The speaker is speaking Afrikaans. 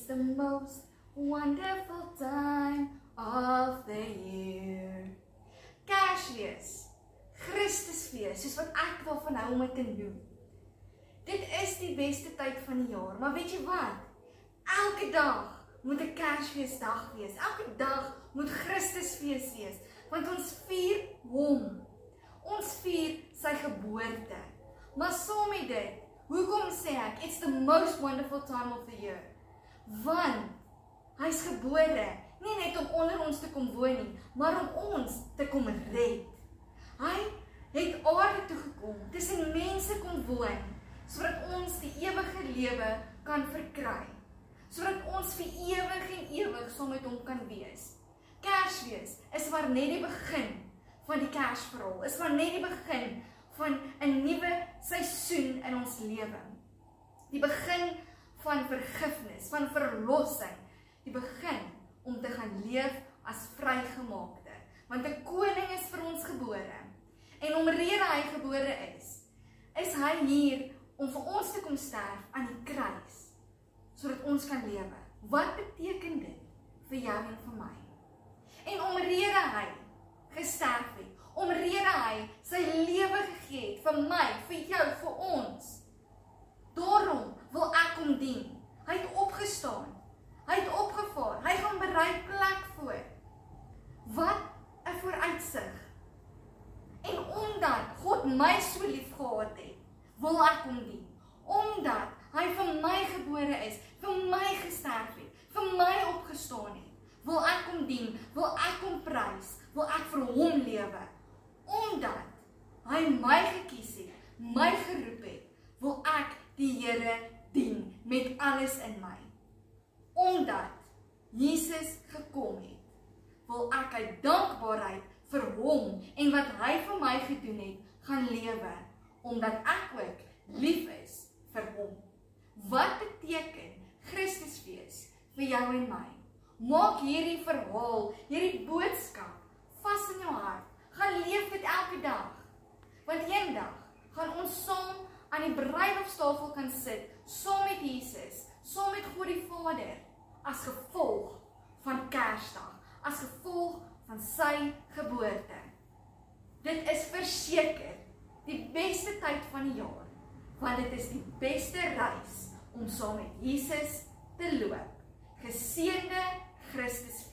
It's the most wonderful time of the year. Kersfees, Christusfees, soos wat ek daarvan hou om dit te noem. Dit is die beste tyd van die jaar, maar weet jy wat? Elke dag moet 'n Kersfeesdag wees. Elke dag moet Christusfees wees, want ons vier hom. Ons vier sy geboorte. Maar saam met dit, hoekom sê ek, it's the most wonderful time of the year? Want hy's gebore, nie net om onder ons te kom woon nie, maar om ons te kom red. Hy het aarde toe gekom, tussen mense kom woon, sodat ons die ewige lewe kan verkry. Sodat ons vir ewig en ewig saam met hom kan wees. Kersfees is maar net die begin van die Kersverhaal, is maar net die begin van 'n nuwe seisoen in ons lewe. Die begin van vergifnis, van verlossing, die begin om te gaan leef as vrygemaakte. Want 'n koning is vir ons gebore. En omrede hy gebore is hy hier om vir ons te kom sterf aan die kruis, sodat ons kan lewe. Wat beteken dit vir jou en vir my? En omrede hy gesterf het, omrede hy sy lewe gegee het vir my, vir jou, vir ons. Daarom wil ek hom dien. Hy het opgestaan, hy het opgevaar, hy gaan berei plek voor. Wat 'n vooruitsig. En omdat God my so lief gehad het, wil ek hom dien. Omdat hy vir my gebore is, vir my gesterf het, vir my opgestaan het, wil ek hom dien, wil ek hom prys, wil ek vir hom lewe. Omdat hy my gekies het, my geroep het, wil ek die Here dien met alles in my. Omdat Jesus gekom het, wil ek uit dankbaarheid vir hom en wat hy vir my gedoen het, gaan lewe, omdat ek ook lief is vir hom. Wat beteken Christusfees vir jou en my? Maak hierdie verhaal, hierdie boodskap vas in jou hart. Gaan leef dit elke dag. Want eendag gaan ons saam aan die bruilofstafel kan sit, saam met Jesus, saam met God die Vader, as gevolg van Kersdag, as gevolg van sy geboorte. Dit is verseker die beste tyd van die jaar, want dit is die beste reis om saam met Jesus te loop. Geseënde Christusfees.